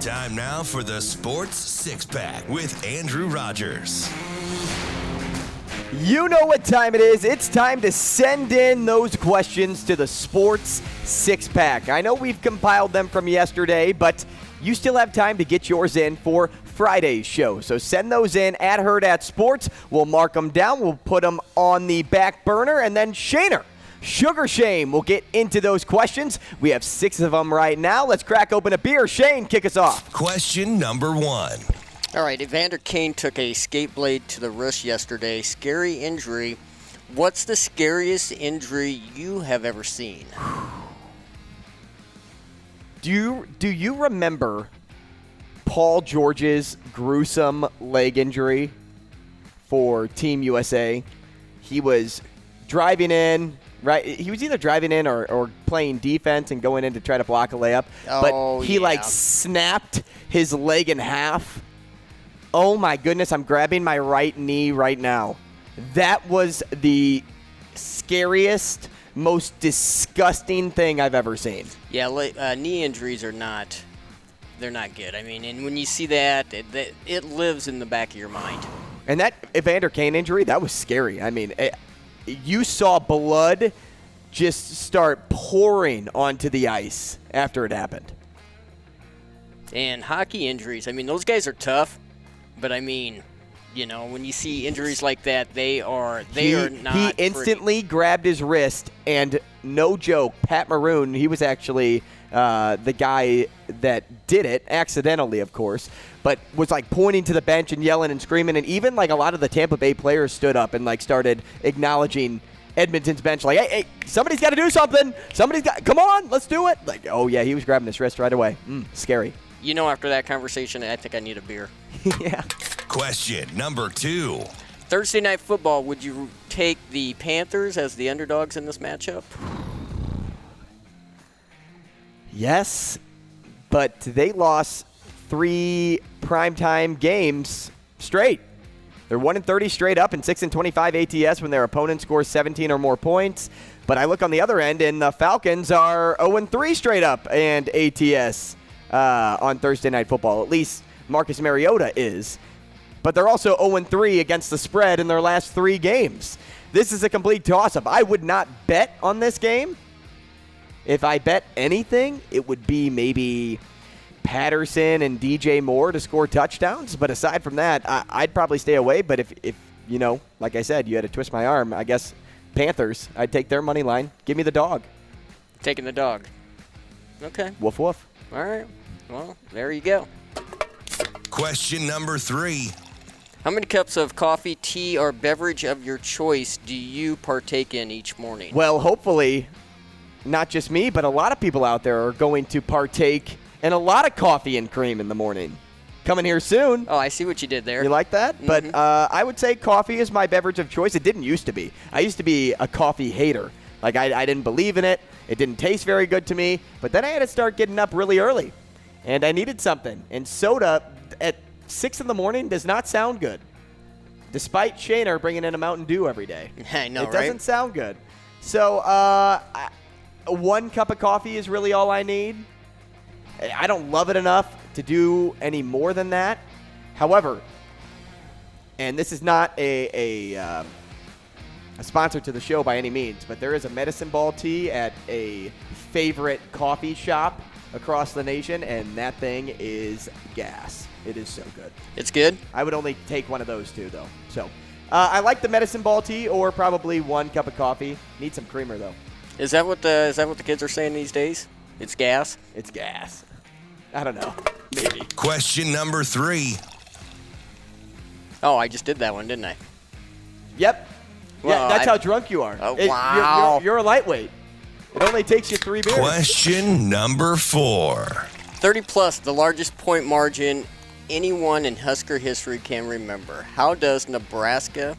Time now for the Sports Six-Pack with Andrew Rogers. You know what time it is. It's time to send in those questions to the Sports Six-Pack. I know we've compiled them from yesterday, but you still have time to get yours in for Friday's show. So send those in at Hurrdat Sports. We'll mark them down. We'll put them on the back burner, and then Shaner, Sugar Shane, will get into those questions. We have 6 of them right now. Let's crack open a beer. Shane, kick us off. Question number 1. All right, Evander Kane took a skate blade to the wrist yesterday. Scary injury. What's the scariest injury you have ever seen? Do you remember Paul George's gruesome leg injury for Team USA? He was driving in. Right, he was either driving in or playing defense and going in to try to block a layup. But he snapped his leg in half. Oh my goodness, I'm grabbing my right knee right now. That was the scariest, most disgusting thing I've ever seen. Yeah, knee injuries are not good. I mean, and when you see that, it lives in the back of your mind. And that Evander Kane injury, that was scary. I mean, you saw blood just start pouring onto the ice after it happened. And hockey injuries, I mean, those guys are tough, but I mean, you know, when you see injuries like that, they are not. He instantly grabbed his wrist, and no joke, Pat Maroon, he was actually the guy that did it, accidentally, of course, but was like pointing to the bench and yelling and screaming, and even like a lot of the Tampa Bay players stood up and like started acknowledging Edmonton's bench, like, hey, somebody's got to do something. Come on, let's do it. Like, oh yeah, he was grabbing his wrist right away. Scary. You know, after that conversation, I think I need a beer. Yeah. Question number 2. Thursday Night Football, would you take the Panthers as the underdogs in this matchup? Yes, but they lost 3 primetime games straight. They're 1-30 straight up and 6-25 ATS when their opponent scores 17 or more points. But I look on the other end, and the Falcons are 0-3 straight up and ATS on Thursday Night Football. At least Marcus Mariota is. But they're also 0-3 against the spread in their last 3 games. This is a complete toss-up. I would not bet on this game. If I bet anything, it would be maybe Patterson and DJ Moore to score touchdowns. But aside from that, I'd probably stay away. But if you know, like I said, you had to twist my arm, I guess Panthers, I'd take their money line. Give me the dog. Taking the dog. Okay. Woof, woof. All right. Well, there you go. Question number 3. How many cups of coffee, tea, or beverage of your choice do you partake in each morning? Well, hopefully, not just me, but a lot of people out there are going to partake in a lot of coffee and cream in the morning. Coming here soon. Oh, I see what you did there. You like that? Mm-hmm. But I would say coffee is my beverage of choice. It didn't used to be. I used to be a coffee hater. Like, I didn't believe in it. It didn't taste very good to me. But then I had to start getting up really early. And I needed something. And soda at 6 in the morning does not sound good. Despite Shaner bringing in a Mountain Dew every day. I know, it doesn't sound good. So 1 cup of coffee is really all I need. I don't love it enough to do any more than that. However, and this is not a sponsor to the show by any means, but there is a medicine ball tea at a favorite coffee shop across the nation, and that thing is gas. It is so good. It's good? I would only take one of those 2, though. So I like the medicine ball tea or probably 1 cup of coffee. Need some creamer, though. Is that what the kids are saying these days? It's gas? It's gas. I don't know. Maybe. Question number 3. Oh, I just did that one, didn't I? Yep. Well, yeah, that's how drunk you are. Wow. You're a lightweight. It only takes you 3 beers. Question number 4. 30-plus, the largest point margin anyone in Husker history can remember. How does Nebraska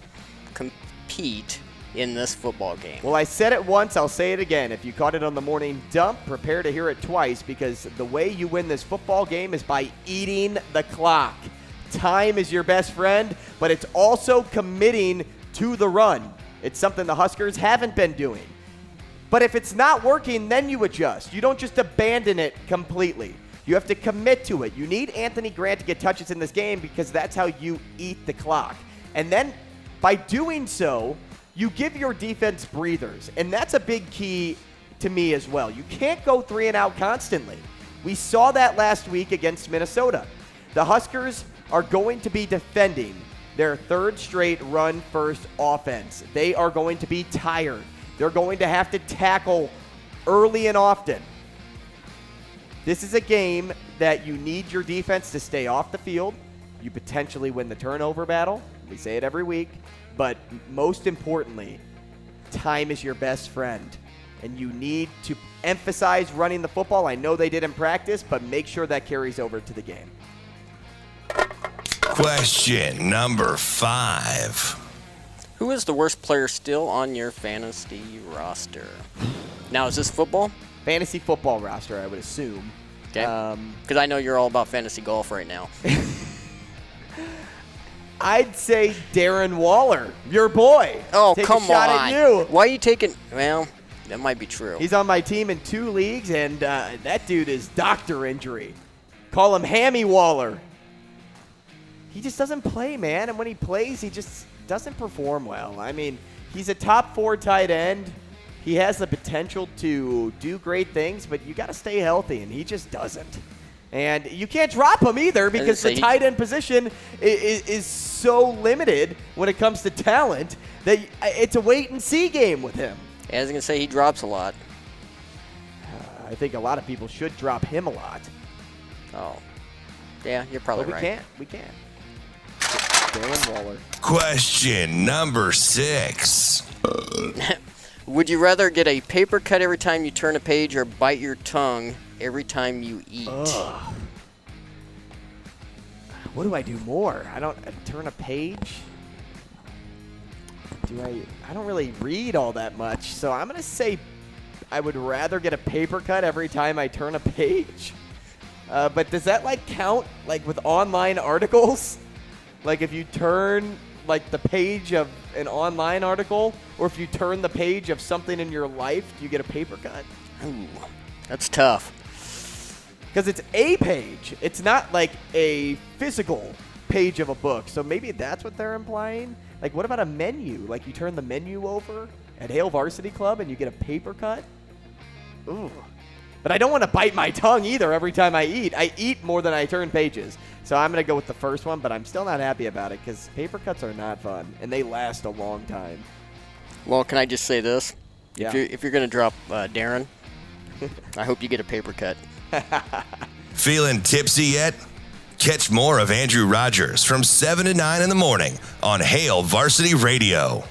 compete in this football game? Well, I said it once, I'll say it again. If you caught it on the morning dump, prepare to hear it twice, because the way you win this football game is by eating the clock. Time is your best friend, but it's also committing to the run. It's something the Huskers haven't been doing. But if it's not working, then you adjust. You don't just abandon it completely. You have to commit to it. You need Anthony Grant to get touches in this game because that's how you eat the clock. And then by doing so, you give your defense breathers. And that's a big key to me as well. You can't go 3 and out constantly. We saw that last week against Minnesota. The Huskers are going to be defending their 3rd straight run-first offense. They are going to be tired. They're going to have to tackle early and often. This is a game that you need your defense to stay off the field. You potentially win the turnover battle. We say it every week. But most importantly, time is your best friend. And you need to emphasize running the football. I know they did in practice, but make sure that carries over to the game. Question number 5. Who is the worst player still on your fantasy roster? Now, is this football? Fantasy football roster, I would assume. Okay. Because I know you're all about fantasy golf right now. I'd say Darren Waller, your boy. Oh, Take come a shot on. at you. Why are you taking... Well, that might be true. He's on my team in 2 leagues, and that dude is doctor injury. Call him Hammy Waller. He just doesn't play, man. And when he plays, he just doesn't perform well. I mean, he's a top 4 tight end. He has the potential to do great things, but you got to stay healthy, and he just doesn't. And you can't drop him either because the tight end position is so limited when it comes to talent that it's a wait-and-see game with him. I was going to say he drops a lot. I think a lot of people should drop him a lot. Oh. Yeah, you're probably but right. We can't. Darren Waller. Question number 6. Would you rather get a paper cut every time you turn a page or bite your tongue every time you eat? Ugh. What do I do more? I turn a page. I don't really read all that much, so I'm going to say I would rather get a paper cut every time I turn a page. But does that count with online articles? If you turn the page of an online article, or if you turn the page of something in your life, do you get a paper cut? Ooh, that's tough. Because it's a page. It's not a physical page of a book. So maybe that's what they're implying. What about a menu? You turn the menu over at Hale Varsity Club and you get a paper cut? Ooh. But I don't want to bite my tongue either every time I eat. I eat more than I turn pages. So I'm going to go with the first one, but I'm still not happy about it because paper cuts are not fun, and they last a long time. Well, can I just say this? Yeah. If you're going to drop Darren, I hope you get a paper cut. Feeling tipsy yet? Catch more of Andrew Rogers from 7 to 9 in the morning on Hale Varsity Radio.